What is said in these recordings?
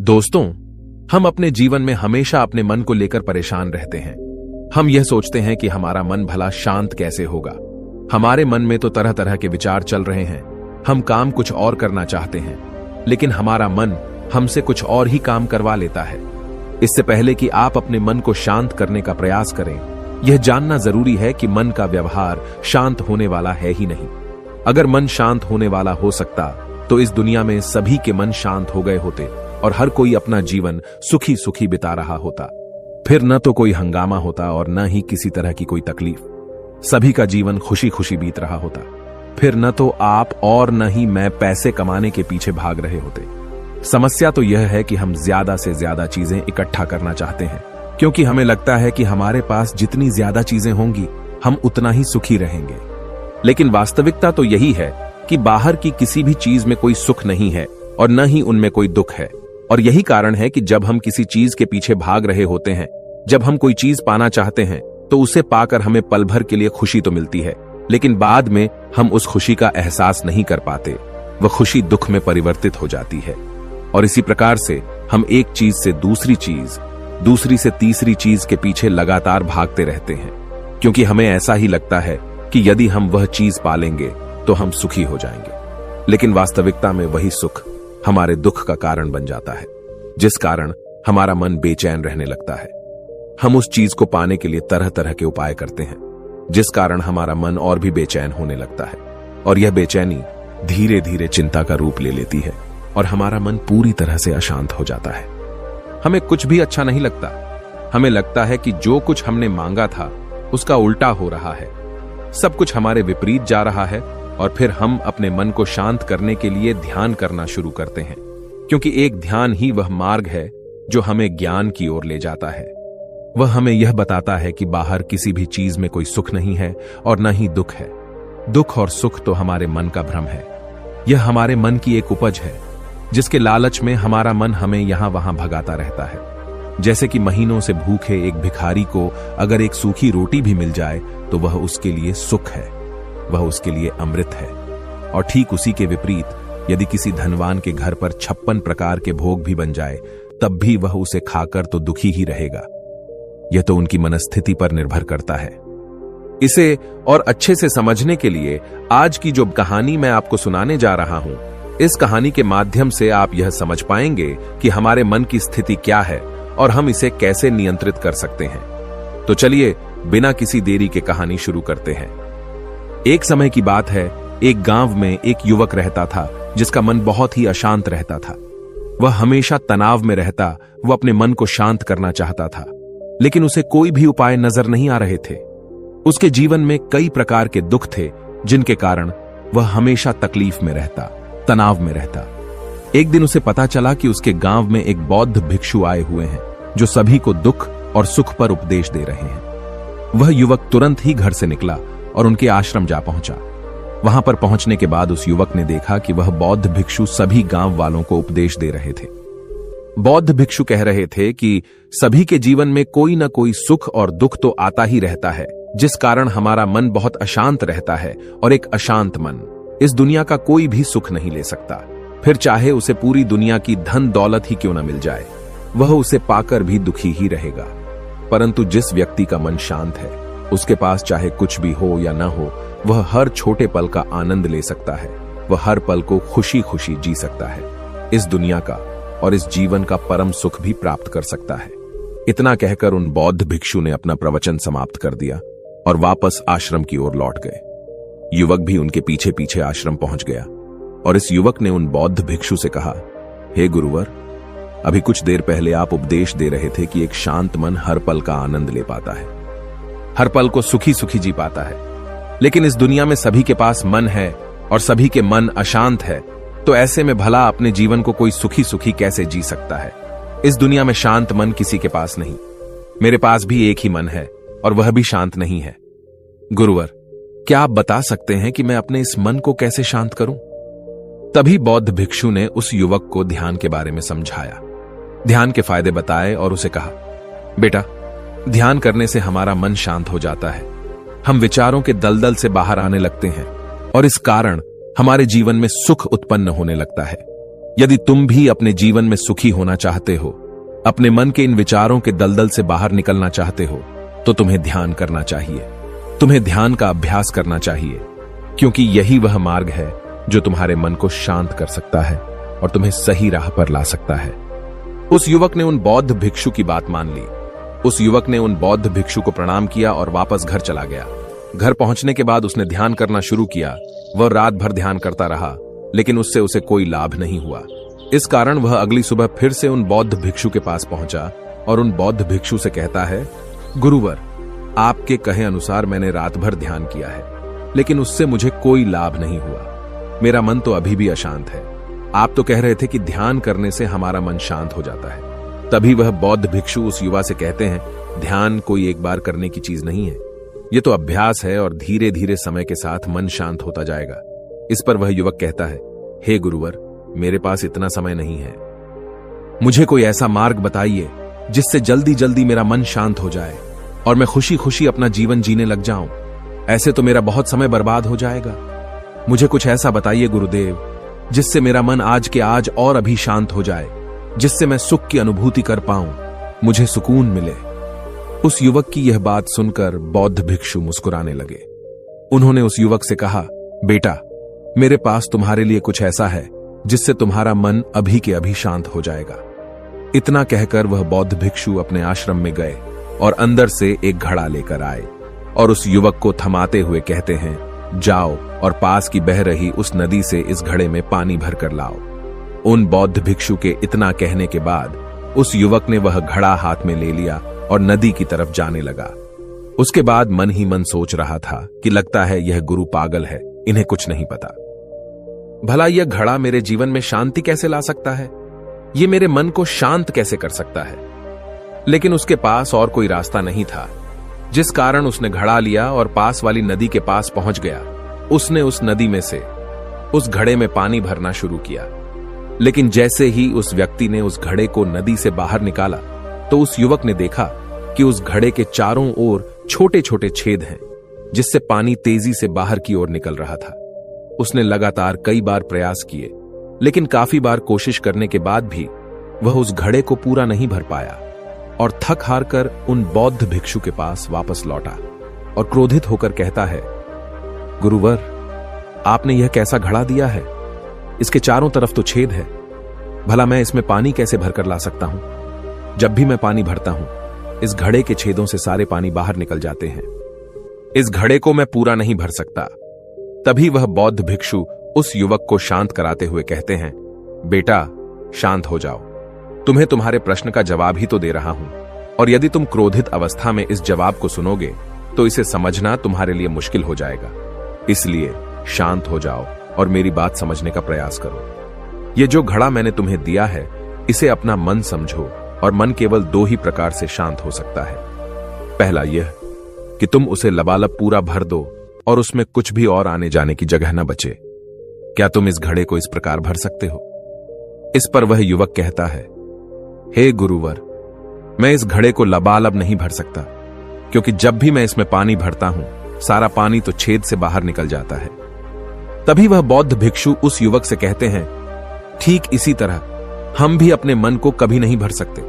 दोस्तों, हम अपने जीवन में हमेशा अपने मन को लेकर परेशान रहते हैं। हम यह सोचते हैं कि हमारा मन भला शांत कैसे होगा। हमारे मन में तो तरह तरह के विचार चल रहे हैं। हम काम कुछ और करना चाहते हैं, लेकिन हमारा मन हमसे कुछ और ही काम करवा लेता है। इससे पहले कि आप अपने मन को शांत करने का प्रयास करें, यह जानना जरूरी है कि मन का व्यवहार शांत होने वाला है ही नहीं। अगर मन शांत होने वाला हो सकता तो इस दुनिया में सभी के मन शांत हो गए होते और हर कोई अपना जीवन सुखी सुखी बिता रहा होता। फिर न तो कोई हंगामा होता और न ही किसी तरह की कोई तकलीफ। सभी का जीवन खुशी खुशी बीत रहा होता। फिर न तो आप और न ही मैं पैसे कमाने के पीछे भाग रहे होते। समस्या तो यह है कि हम ज्यादा से ज्यादा चीजें इकट्ठा करना चाहते हैं, क्योंकि हमें लगता है कि हमारे पास जितनी ज्यादा चीजें होंगी हम उतना ही सुखी रहेंगे। लेकिन वास्तविकता तो यही है कि बाहर की किसी भी चीज में कोई सुख नहीं है और न ही उनमें कोई दुख है। और यही कारण है कि जब हम किसी चीज के पीछे भाग रहे होते हैं, जब हम कोई चीज पाना चाहते हैं, तो उसे पाकर हमें पल भर के लिए खुशी तो मिलती है, लेकिन बाद में हम उस खुशी का एहसास नहीं कर पाते। वह खुशी दुख में परिवर्तित हो जाती है। और इसी प्रकार से हम एक चीज से दूसरी चीज, दूसरी से तीसरी चीज के पीछे लगातार भागते रहते हैं, क्योंकि हमें ऐसा ही लगता है कि यदि हम वह चीज पालेंगे तो हम सुखी हो जाएंगे। लेकिन वास्तविकता में वही सुख हमारे दुख का कारण बन जाता है, जिस कारण हमारा मन बेचैन रहने लगता है। हम उस चीज को पाने के लिए तरह तरह के उपाय करते हैं, जिस कारण हमारा मन और भी बेचैन होने लगता है। और यह बेचैनी धीरे धीरे चिंता का रूप ले लेती है और हमारा मन पूरी तरह से अशांत हो जाता है। हमें कुछ भी अच्छा नहीं लगता। हमें लगता है कि जो कुछ हमने मांगा था उसका उल्टा हो रहा है। सब कुछ हमारे विपरीत जा रहा है। और फिर हम अपने मन को शांत करने के लिए ध्यान करना शुरू करते हैं, क्योंकि एक ध्यान ही वह मार्ग है जो हमें ज्ञान की ओर ले जाता है। वह हमें यह बताता है कि बाहर किसी भी चीज में कोई सुख नहीं है और न ही दुख है। दुख और सुख तो हमारे मन का भ्रम है। यह हमारे मन की एक उपज है, जिसके लालच में हमारा मन हमें यहां वहां भगाता रहता है। जैसे कि महीनों से भूखे एक भिखारी को अगर एक सूखी रोटी भी मिल जाए तो वह उसके लिए सुख है, वह उसके लिए अमृत है। और ठीक उसी के विपरीत यदि किसी धनवान के घर पर 56 प्रकार के भोग भी बन जाए, तब भी वह उसे खाकर तो दुखी ही रहेगा। यह तो उनकी मनस्थिति पर निर्भर करता है। इसे और अच्छे से समझने के लिए आज की जो कहानी मैं आपको सुनाने जा रहा हूं, इस कहानी के माध्यम से आप यह समझ पाएंगे कि हमारे मन की स्थिति क्या है और हम इसे कैसे नियंत्रित कर सकते हैं। तो चलिए बिना किसी देरी के कहानी शुरू करते हैं। एक समय की बात है, एक गांव में एक युवक रहता था जिसका मन बहुत ही अशांत रहता था। वह हमेशा तनाव में रहता। वह अपने मन को शांत करना चाहता था, लेकिन उसे कोई भी उपाय नजर नहीं आ रहे थे। उसके जीवन में कई प्रकार के दुख थे, जिनके कारण वह हमेशा तकलीफ में रहता, तनाव में रहता। एक दिन उसे पता चला कि उसके गांव में एक बौद्ध भिक्षु आए हुए हैं, जो सभी को दुख और सुख पर उपदेश दे रहे हैं। वह युवक तुरंत ही घर से निकला और उनके आश्रम जा पहुंचा। वहां पर पहुंचने के बाद उस युवक ने देखा कि वह बौद्ध भिक्षु सभी गांव वालों को उपदेश दे रहे थे। बौद्ध भिक्षु कह रहे थे कि सभी के जीवन में कोई न कोई सुख और दुख तो आता ही रहता है, जिस कारण हमारा मन बहुत अशांत रहता है। और एक अशांत मन इस दुनिया का कोई भी सुख नहीं ले सकता। फिर चाहे उसे पूरी दुनिया की धन दौलत ही क्यों न मिल जाए, वह उसे पाकर भी दुखी ही रहेगा। परंतु जिस व्यक्ति का मन शांत है, उसके पास चाहे कुछ भी हो या ना हो, वह हर छोटे पल का आनंद ले सकता है। वह हर पल को खुशी खुशी जी सकता है। इस दुनिया का और इस जीवन का परम सुख भी प्राप्त कर सकता है। इतना कहकर उन बौद्ध भिक्षु ने अपना प्रवचन समाप्त कर दिया और वापस आश्रम की ओर लौट गए। युवक भी उनके पीछे पीछे आश्रम पहुंच गया और इस युवक ने उन बौद्ध भिक्षु से कहा, हे गुरुवर, अभी कुछ देर पहले आप उपदेश दे रहे थे कि एक शांत मन हर पल का आनंद ले पाता है, हर पल को सुखी सुखी जी पाता है। लेकिन इस दुनिया में सभी के पास मन है और सभी के मन अशांत है, तो ऐसे में भला अपने जीवन को कोई सुखी सुखी कैसे जी सकता है। इस दुनिया में शांत मन किसी के पास नहीं। मेरे पास भी एक ही मन है और वह भी शांत नहीं है। गुरुवर, क्या आप बता सकते हैं कि मैं अपने इस मन को कैसे शांत करूं? तभी बौद्ध भिक्षु ने उस युवक को ध्यान के बारे में समझाया, ध्यान के फायदे बताए और उसे कहा, बेटा, ध्यान करने से हमारा मन शांत हो जाता है। हम विचारों के दलदल से बाहर आने लगते हैं और इस कारण हमारे जीवन में सुख उत्पन्न होने लगता है। यदि तुम भी अपने जीवन में सुखी होना चाहते हो, अपने मन के इन विचारों के दलदल से बाहर निकलना चाहते हो, तो तुम्हें ध्यान करना चाहिए। तुम्हें ध्यान का अभ्यास करना चाहिए, क्योंकि यही वह मार्ग है जो तुम्हारे मन को शांत कर सकता है और तुम्हें सही राह पर ला सकता है। उस युवक ने उन बौद्ध भिक्षु की बात मान ली। उस युवक ने उन बौद्ध भिक्षु को प्रणाम किया और वापस घर चला गया। घर पहुंचने के बाद उसने ध्यान करना शुरू किया। वह रात भर ध्यान करता रहा, लेकिन उससे उसे कोई लाभ नहीं हुआ। इस कारण वह अगली सुबह फिर से उन बौद्ध भिक्षु के पास पहुंचा और उन बौद्ध भिक्षु से कहता है, गुरुवर, आपके कहे अनुसार मैंने रात भर ध्यान किया है, लेकिन उससे मुझे कोई लाभ नहीं हुआ। मेरा मन तो अभी भी अशांत है। आप तो कह रहे थे कि ध्यान करने से हमारा मन शांत हो जाता है। तभी वह बौद्ध भिक्षु उस युवा से कहते हैं, ध्यान कोई एक बार करने की चीज नहीं है, ये तो अभ्यास है और धीरे धीरे समय के साथ मन शांत होता जाएगा। इस पर वह युवक कहता है, हे गुरुवर, मेरे पास इतना समय नहीं है। मुझे कोई ऐसा मार्ग बताइए जिससे जल्दी जल्दी मेरा मन शांत हो जाए और मैं खुशी खुशी अपना जीवन जीने लग जाऊं। ऐसे तो मेरा बहुत समय बर्बाद हो जाएगा। मुझे कुछ ऐसा बताइए गुरुदेव, जिससे मेरा मन आज के आज और अभी शांत हो जाए, जिससे मैं सुख की अनुभूति कर पाऊं, मुझे सुकून मिले। उस युवक की यह बात सुनकर बौद्ध भिक्षु मुस्कुराने लगे। उन्होंने उस युवक से कहा, बेटा, मेरे पास तुम्हारे लिए कुछ ऐसा है जिससे तुम्हारा मन अभी के अभी शांत हो जाएगा। इतना कहकर वह बौद्ध भिक्षु अपने आश्रम में गए और अंदर से एक घड़ा लेकर आए और उस युवक को थमाते हुए कहते हैं, जाओ और पास की बह रही उस नदी से इस घड़े में पानी भर कर लाओ। उन बौद्ध भिक्षु के इतना कहने के बाद उस युवक ने वह घड़ा हाथ में ले लिया और नदी की तरफ जाने लगा। उसके बाद मन ही मन सोच रहा था कि लगता है यह गुरु पागल है, इन्हें कुछ नहीं पता। भला यह घड़ा मेरे जीवन में शांति कैसे ला सकता है? यह मेरे मन को शांत कैसे कर सकता है? लेकिन उसके पास और कोई रास्ता नहीं था, जिस कारण उसने घड़ा लिया और पास वाली नदी के पास पहुंच गया। उसने उस नदी में से उस घड़े में पानी भरना शुरू किया, लेकिन जैसे ही उस व्यक्ति ने उस घड़े को नदी से बाहर निकाला तो उस युवक ने देखा कि उस घड़े के चारों ओर छोटे छोटे छेद हैं, जिससे पानी तेजी से बाहर की ओर निकल रहा था। उसने लगातार कई बार प्रयास किए, लेकिन काफी बार कोशिश करने के बाद भी वह उस घड़े को पूरा नहीं भर पाया और थक हार कर उन बौद्ध भिक्षु के पास वापस लौटा और क्रोधित होकर कहता है, गुरुवर, आपने यह कैसा घड़ा दिया है? इसके चारों तरफ तो छेद है। भला मैं इसमें पानी कैसे भरकर ला सकता हूं? जब भी मैं पानी भरता हूं, इस घड़े के छेदों से सारे पानी बाहर निकल जाते हैं। इस घड़े को मैं पूरा नहीं भर सकता। तभी वह बौद्ध भिक्षु उस युवक को शांत कराते हुए कहते हैं, बेटा, शांत हो जाओ। तुम्हें तुम्हारे प्रश्न का जवाब ही तो दे रहा हूं, और यदि तुम क्रोधित अवस्था में इस जवाब को सुनोगे तो इसे समझना तुम्हारे लिए मुश्किल हो जाएगा। इसलिए शांत हो जाओ और मेरी बात समझने का प्रयास करो। यह जो घड़ा मैंने तुम्हें दिया है, इसे अपना मन समझो, और मन केवल दो ही प्रकार से शांत हो सकता है। पहला यह कि तुम उसे लबालब पूरा भर दो और उसमें कुछ भी और आने जाने की जगह न बचे। क्या तुम इस घड़े को इस प्रकार भर सकते हो? इस पर वह युवक कहता है, हे गुरुवर, मैं इस घड़े को लबालब नहीं भर सकता, क्योंकि जब भी मैं इसमें पानी भरता हूं, सारा पानी तो छेद से बाहर निकल जाता है। तभी वह बौद्ध भिक्षु उस युवक से कहते हैं, ठीक इसी तरह हम भी अपने मन को कभी नहीं भर सकते।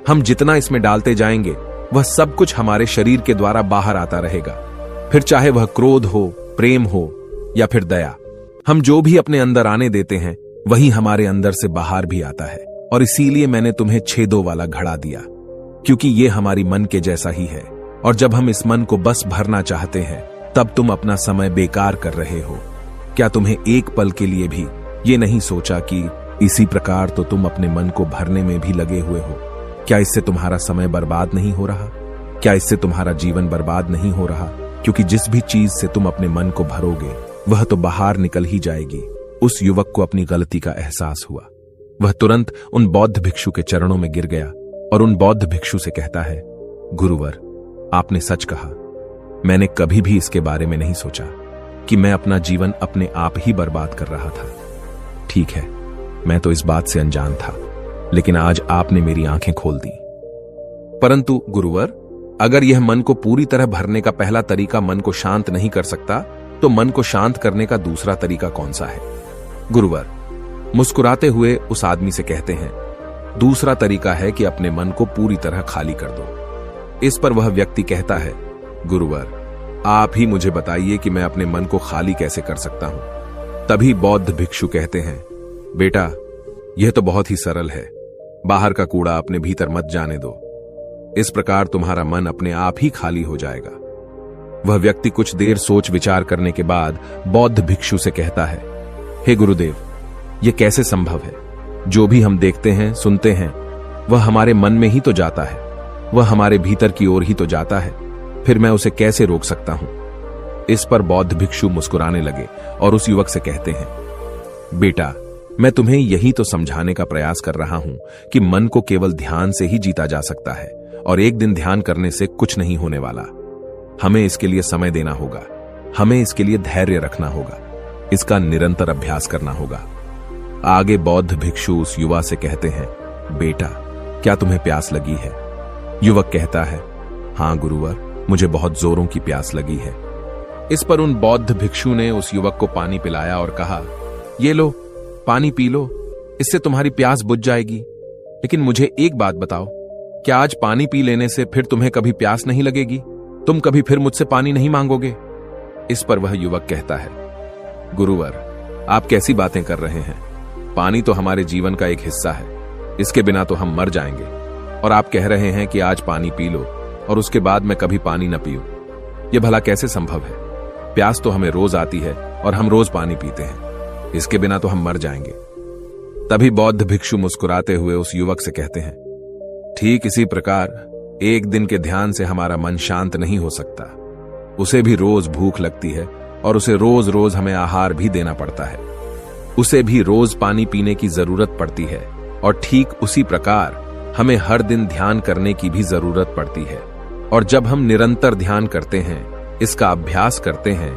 हम जितना इसमें डालते जाएंगे, वह सब कुछ हमारे शरीर के द्वारा बाहर आता रहेगा। फिर चाहे वह क्रोध हो, प्रेम हो या फिर दया, हम जो भी अपने अंदर आने देते हैं, वही हमारे अंदर से बाहर भी आता है। और इसीलिए मैंने तुम्हें छेदों वाला घड़ा दिया, क्योंकि ये हमारी मन के जैसा ही है। और जब हम इस मन को बस भरना चाहते हैं, तब तुम अपना समय बेकार कर रहे हो। क्या तुम्हें एक पल के लिए भी ये नहीं सोचा कि इसी प्रकार तो तुम अपने मन को भरने में भी लगे हुए हो? क्या इससे तुम्हारा समय बर्बाद नहीं हो रहा? क्या इससे तुम्हारा जीवन बर्बाद नहीं हो रहा? क्योंकि जिस भी चीज से तुम अपने मन को भरोगे, वह तो बाहर निकल ही जाएगी। उस युवक को अपनी गलती का एहसास हुआ। वह तुरंत उन बौद्ध भिक्षु के चरणों में गिर गया और उन बौद्ध भिक्षु से कहता है, गुरुवर, आपने सच कहा। मैंने कभी भी इसके बारे में नहीं सोचा कि मैं अपना जीवन अपने आप ही बर्बाद कर रहा था। ठीक है, मैं तो इस बात से अनजान था, लेकिन आज आपने मेरी आंखें खोल दी। परंतु गुरुवर, अगर यह मन को पूरी तरह भरने का पहला तरीका मन को शांत नहीं कर सकता, तो मन को शांत करने का दूसरा तरीका कौन सा है? गुरुवर, मुस्कुराते हुए उस आदमी से कहते हैं, दूसरा तरीका है कि अपने मन को पूरी तरह खाली कर दो। इस पर वह व्यक्ति कहता है, गुरुवर, आप ही मुझे बताइए कि मैं अपने मन को खाली कैसे कर सकता हूं। तभी बौद्ध भिक्षु कहते हैं, बेटा, यह तो बहुत ही सरल है। बाहर का कूड़ा अपने भीतर मत जाने दो। इस प्रकार तुम्हारा मन अपने आप ही खाली हो जाएगा। वह व्यक्ति कुछ देर सोच विचार करने के बाद बौद्ध भिक्षु से कहता है, हे गुरुदेव, यह कैसे संभव है? जो भी हम देखते हैं, सुनते हैं, वह हमारे मन में ही तो जाता है, वह हमारे भीतर की ओर ही तो जाता है। फिर मैं उसे कैसे रोक सकता हूं? इस पर बौद्ध भिक्षु मुस्कुराने लगे और उस युवक से कहते हैं, बेटा, मैं तुम्हें यही तो समझाने का प्रयास कर रहा हूं कि मन को केवल ध्यान से ही जीता जा सकता है और एक दिन ध्यान करने से कुछ नहीं होने वाला। हमें इसके लिए समय देना होगा, हमें इसके लिए धैर्य रखना होगा, इसका निरंतर अभ्यास करना होगा। आगे बौद्ध भिक्षु उस युवा से कहते हैं, बेटा, क्या तुम्हें प्यास लगी है? युवक कहता है, हां गुरुवर, मुझे बहुत जोरों की प्यास लगी है। इस पर उन बौद्ध भिक्षु ने उस युवक को पानी पिलाया और कहा, ये लो, पानी पी लो, इससे तुम्हारी प्यास बुझ जाएगी। लेकिन मुझे एक बात बताओ, क्या आज पानी पी लेने से फिर तुम्हें कभी प्यास नहीं लगेगी? तुम कभी फिर मुझसे पानी नहीं मांगोगे? इस पर वह युवक कहता है, गुरुवर, आप कैसी बातें कर रहे हैं? पानी तो हमारे जीवन का एक हिस्सा है, इसके बिना तो हम मर जाएंगे। और आप कह रहे हैं कि आज पानी पी लो और उसके बाद मैं कभी पानी न पीऊं। यह भला कैसे संभव है? प्यास तो हमें रोज आती है और हम रोज पानी पीते हैं, इसके बिना तो हम मर जाएंगे। तभी बौद्ध भिक्षु मुस्कुराते हुए उस युवक से कहते हैं, ठीक इसी प्रकार एक दिन के ध्यान से हमारा मन शांत नहीं हो सकता। उसे भी रोज भूख लगती है और उसे रोज रोज हमें आहार भी देना पड़ता है। उसे भी रोज पानी पीने की जरूरत पड़ती है और ठीक उसी प्रकार हमें हर दिन ध्यान करने की भी जरूरत पड़ती है। और जब हम निरंतर ध्यान करते हैं, इसका अभ्यास करते हैं,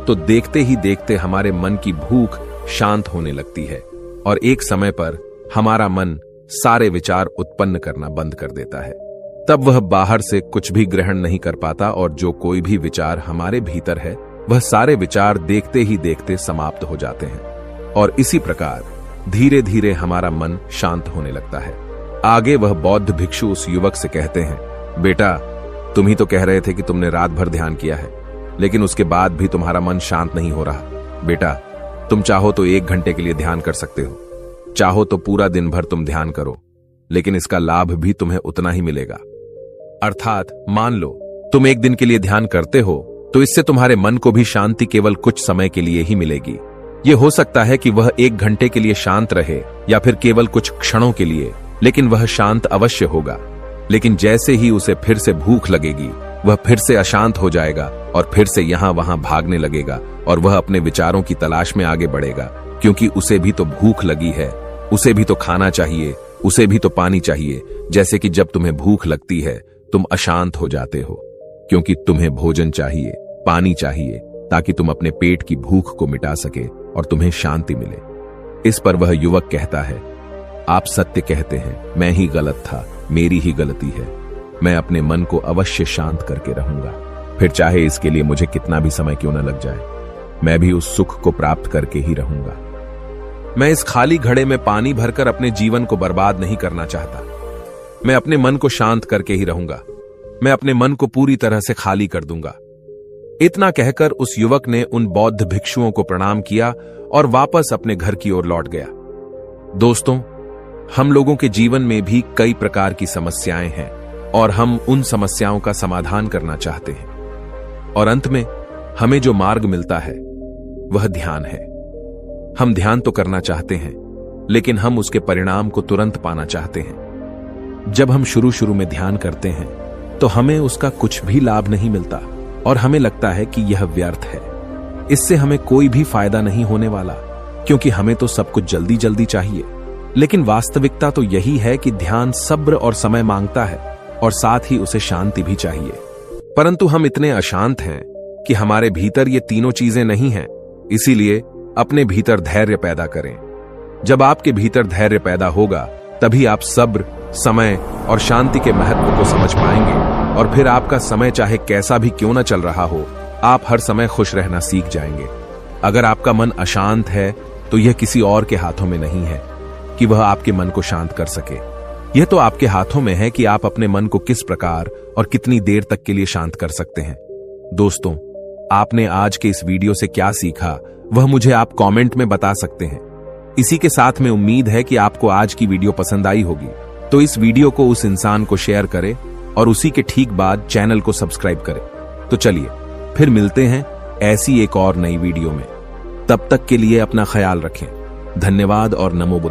तो देखते ही देखते हमारे मन की भूख शांत होने लगती है और एक समय पर हमारा मन सारे विचार उत्पन्न करना बंद कर देता है। तब वह बाहर से कुछ भी ग्रहण नहीं कर पाता और जो कोई भी विचार हमारे भीतर है, वह सारे विचार देखते ही देखते समाप्त हो जाते हैं और इसी प्रकार धीरे धीरे हमारा मन शांत होने लगता है। आगे वह बौद्ध भिक्षु उस युवक से कहते हैं, बेटा, तुम ही तो कह रहे थे कि तुमने रात भर ध्यान किया है, लेकिन उसके बाद भी तुम्हारा मन शांत नहीं हो रहा। बेटा, तुम चाहो तो 1 घंटे के लिए ध्यान कर सकते हो, चाहो तो पूरा दिन भर तुम ध्यान करो, लेकिन इसका लाभ भी तुम्हें उतना ही मिलेगा। अर्थात मान लो तुम 1 दिन के लिए ध्यान करते हो तो इससे तुम्हारे मन को भी शांति केवल कुछ समय के लिए ही मिलेगी। यह हो सकता है कि वह 1 घंटे के लिए शांत रहे या फिर केवल कुछ क्षणों के लिए, लेकिन वह शांत अवश्य होगा। लेकिन जैसे ही उसे फिर से भूख लगेगी, वह फिर से अशांत हो जाएगा और फिर से यहां वहां भागने लगेगा और वह अपने विचारों की तलाश में आगे बढ़ेगा, क्योंकि उसे भी तो भूख लगी है, उसे भी तो खाना चाहिए, उसे भी तो पानी चाहिए। जैसे कि जब तुम्हें भूख लगती है तुम अशांत हो जाते हो, क्योंकि तुम्हें भोजन चाहिए, पानी चाहिए, ताकि तुम अपने पेट की भूख को मिटा सके और तुम्हें शांति मिले। इस पर वह युवक कहता है, आप सत्य कहते हैं, मैं ही गलत था, मेरी ही गलती है। मैं अपने मन को अवश्य शांत करके रहूंगा, फिर चाहे इसके लिए मुझे कितना भी समय क्यों न लग जाए, मैं भी उस सुख को प्राप्त करके ही रहूंगा। मैं इस खाली घड़े में पानी भरकर अपने जीवन को बर्बाद नहीं करना चाहता। मैं अपने मन को शांत करके ही रहूंगा, मैं अपने मन को पूरी तरह से खाली कर दूंगा। इतना कहकर उस युवक ने उन बौद्ध भिक्षुओं को प्रणाम किया और वापस अपने घर की ओर लौट गया। दोस्तों, हम लोगों के जीवन में भी कई प्रकार की समस्याएं हैं और हम उन समस्याओं का समाधान करना चाहते हैं, और अंत में हमें जो मार्ग मिलता है वह ध्यान है। हम ध्यान तो करना चाहते हैं, लेकिन हम उसके परिणाम को तुरंत पाना चाहते हैं। जब हम शुरू में ध्यान करते हैं तो हमें उसका कुछ भी लाभ नहीं मिलता और हमें लगता है कि यह व्यर्थ है, इससे हमें कोई भी फायदा नहीं होने वाला, क्योंकि हमें तो सब कुछ जल्दी जल्दी चाहिए। लेकिन वास्तविकता तो यही है कि ध्यान सब्र और समय मांगता है और साथ ही उसे शांति भी चाहिए। परंतु हम इतने अशांत हैं कि हमारे भीतर ये तीनों चीजें नहीं हैं। इसीलिए अपने भीतर धैर्य पैदा करें। जब आपके भीतर धैर्य पैदा होगा, तभी आप सब्र, समय और शांति के महत्व को समझ पाएंगे और फिर आपका समय चाहे कैसा भी क्यों न चल रहा हो, आप हर समय खुश रहना सीख जाएंगे। अगर आपका मन अशांत है तो यह किसी और के हाथों में नहीं है कि वह आपके मन को शांत कर सके। यह तो आपके हाथों में है कि आप अपने मन को किस प्रकार और कितनी देर तक के लिए शांत कर सकते हैं। दोस्तों, आपने आज के इस वीडियो से क्या सीखा वह मुझे आप कमेंट में बता सकते हैं। इसी के साथ में उम्मीद है कि आपको आज की वीडियो पसंद आई होगी, तो इस वीडियो को उस इंसान को शेयर करें और उसी के ठीक बाद चैनल को सब्सक्राइब करें। तो चलिए फिर मिलते हैं ऐसी एक और नई वीडियो में। तब तक के लिए अपना ख्याल रखें। धन्यवाद और नमो बुद्धाय।